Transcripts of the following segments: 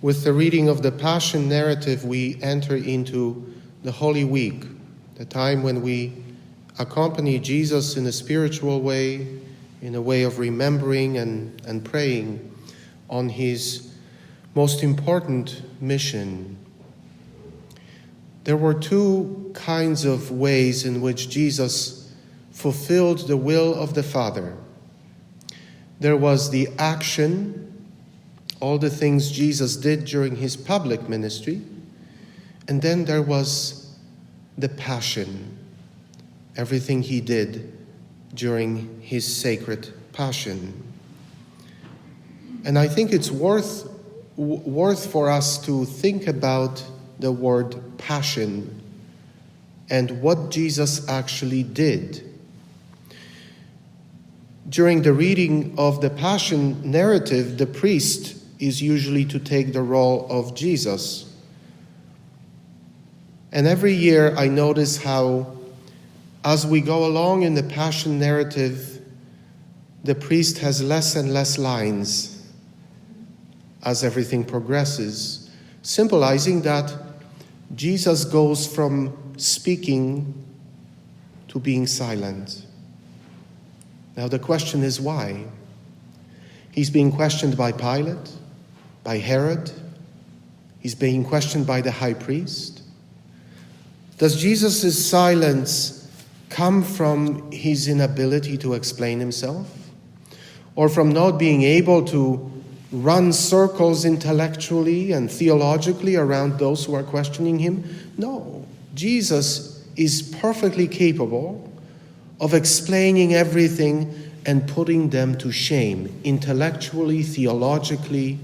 With the reading of the Passion narrative, we enter into the Holy Week, the time when we accompany Jesus in a spiritual way, in a way of remembering and praying on his most important mission. There were two kinds of ways in which Jesus fulfilled the will of the Father. There was the action, all the things Jesus did during his public ministry, and then there was the passion, everything he did during his sacred passion. And I think it's worth for us to think about the word passion and what Jesus actually did. During the reading of the Passion narrative, the priest is usually to take the role of Jesus. And every year I notice how, as we go along in the Passion narrative, the priest has less and less lines as everything progresses, symbolizing that Jesus goes from speaking to being silent. Now the question is why? He's being questioned by Pilate, by Herod. He's being questioned by the high priest. Does Jesus' silence come from his inability to explain himself? Or from not being able to run circles intellectually and theologically around those who are questioning him? No, Jesus is perfectly capable of explaining everything and putting them to shame, intellectually, theologically,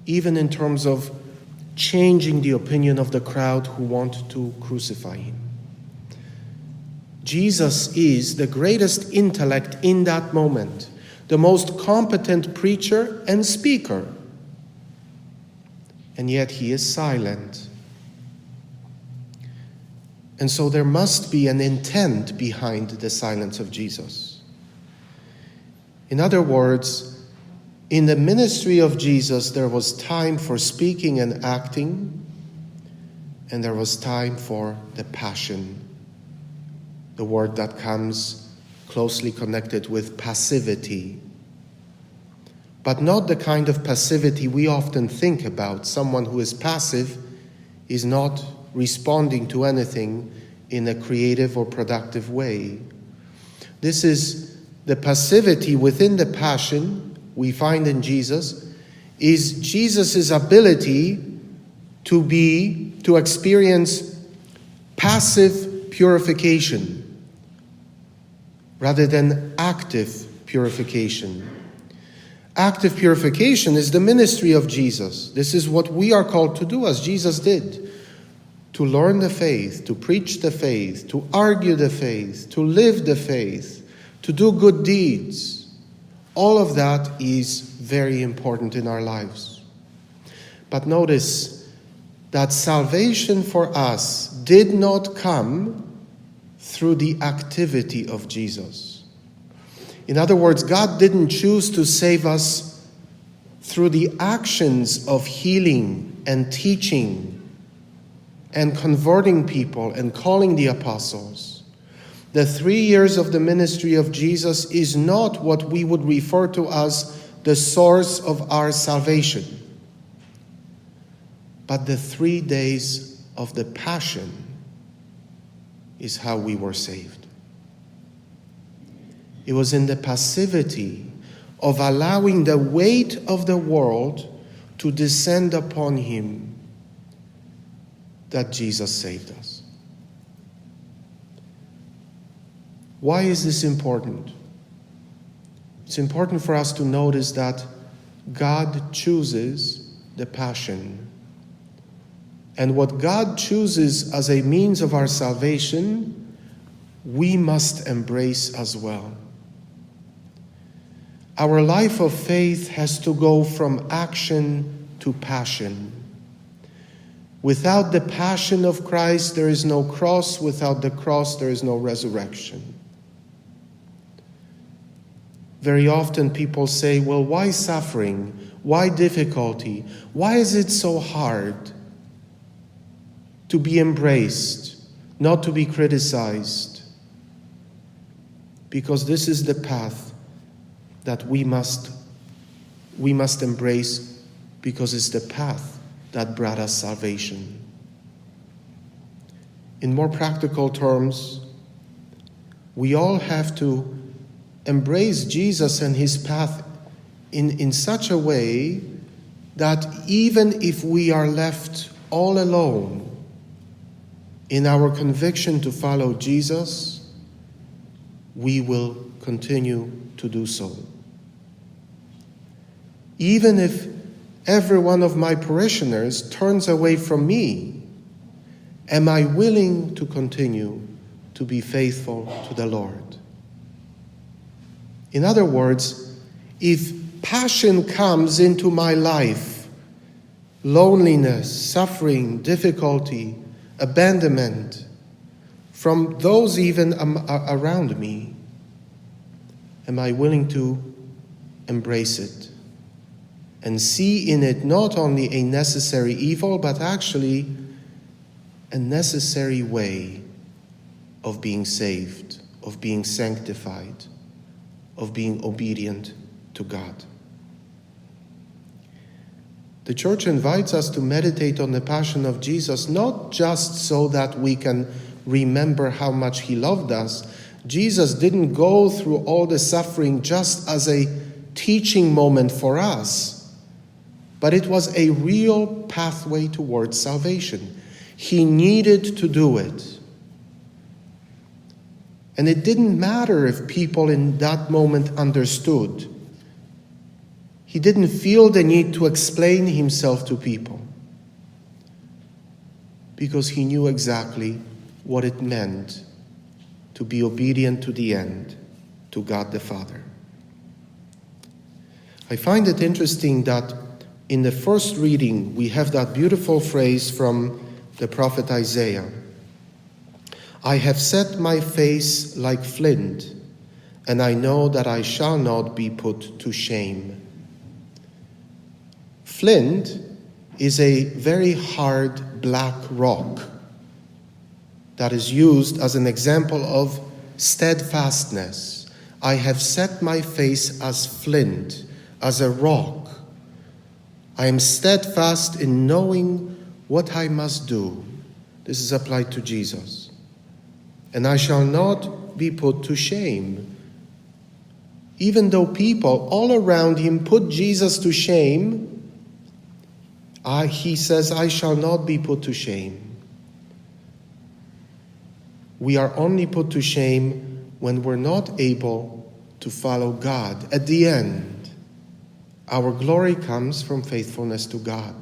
even in terms of changing the opinion of the crowd who want to crucify him. Jesus is the greatest intellect in that moment, the most competent preacher and speaker. And yet he is silent. And so there must be an intent behind the silence of Jesus. In other words, in the ministry of Jesus, there was time for speaking and acting, and there was time for the passion, the word that comes closely connected with passivity. But not the kind of passivity we often think about. Someone who is passive is not responding to anything in a creative or productive way. This is the passivity within the passion we find in Jesus, is Jesus' ability to experience passive purification rather than active purification. Active purification is the ministry of Jesus. This is what we are called to do, as Jesus did. To learn the faith, to preach the faith, to argue the faith, to live the faith, to do good deeds. All of that is very important in our lives. But notice that salvation for us did not come through the activity of Jesus. In other words, God didn't choose to save us through the actions of healing and teaching and converting people and calling the apostles. The 3 years of the ministry of Jesus is not what we would refer to as the source of our salvation, but the 3 days of the Passion is how we were saved. It was in the passivity of allowing the weight of the world to descend upon him that Jesus saved us. Why is this important? It's important for us to notice that God chooses the Passion. And what God chooses as a means of our salvation, we must embrace as well. Our life of faith has to go from action to passion. Without the passion of Christ, there is no cross. Without the cross, there is no resurrection. Very often people say, well, why suffering? Why difficulty? Why is it so hard to be embraced, not to be criticized? Because this is the path that we must embrace, because it's the path that brought us salvation. In more practical terms, we all have to embrace Jesus and his path in such a way that even if we are left all alone in our conviction to follow Jesus, we will continue to do so. Even if every one of my parishioners turns away from me, am I willing to continue to be faithful to the Lord? In other words, if passion comes into my life, loneliness, suffering, difficulty, abandonment, from those even around me, am I willing to embrace it and see in it not only a necessary evil, but actually a necessary way of being saved, of being sanctified, of being obedient to God? The Church invites us to meditate on the passion of Jesus, not just so that we can remember how much he loved us. Jesus didn't go through all the suffering just as a teaching moment for us, but it was a real pathway towards salvation. He needed to do it. And it didn't matter if people in that moment understood. He didn't feel the need to explain himself to people, because he knew exactly what it meant to be obedient to the end to God the Father. I find it interesting that in the first reading we have that beautiful phrase from the prophet Isaiah: I have set my face like flint, and I know that I shall not be put to shame. Flint is a very hard black rock that is used as an example of steadfastness. I have set my face as flint, as a rock. I am steadfast in knowing what I must do. This is applied to Jesus. And I shall not be put to shame. Even though people all around him put Jesus to shame, he says, I shall not be put to shame. We are only put to shame when we're not able to follow God. At the end, our glory comes from faithfulness to God.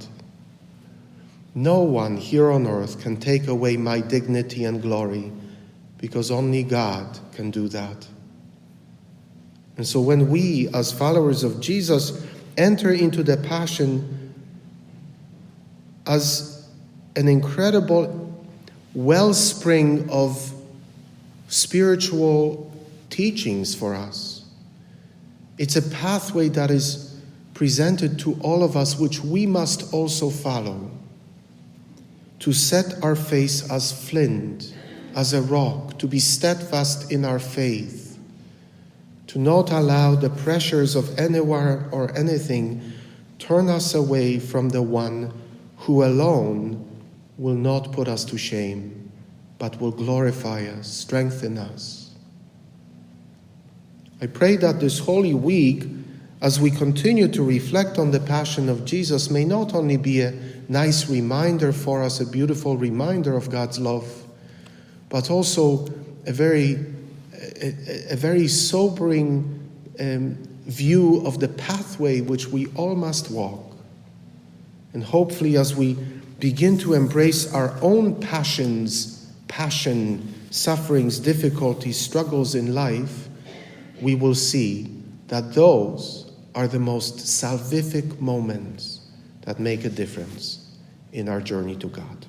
No one here on earth can take away my dignity and glory, because only God can do that. And so when we, as followers of Jesus, enter into the Passion as an incredible wellspring of spiritual teachings for us, it's a pathway that is presented to all of us, which we must also follow, to set our face as flint, as a rock, to be steadfast in our faith, to not allow the pressures of anywhere or anything turn us away from the one who alone will not put us to shame, but will glorify us, strengthen us. I pray that this Holy Week, as we continue to reflect on the Passion of Jesus, may not only be a nice reminder for us, a beautiful reminder of God's love, but also a very sobering view of the pathway which we all must walk. And hopefully, as we begin to embrace our own passion, sufferings, difficulties, struggles in life, we will see that those are the most salvific moments that make a difference in our journey to God.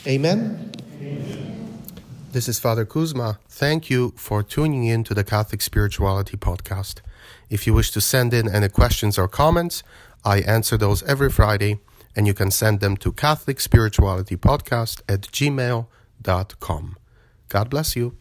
Amen? Amen. This is Father Kuzma. Thank you for tuning in to the Catholic Spirituality Podcast. If you wish to send in any questions or comments, I answer those every Friday, and you can send them to catholicspiritualitypodcast@gmail.com. God bless you.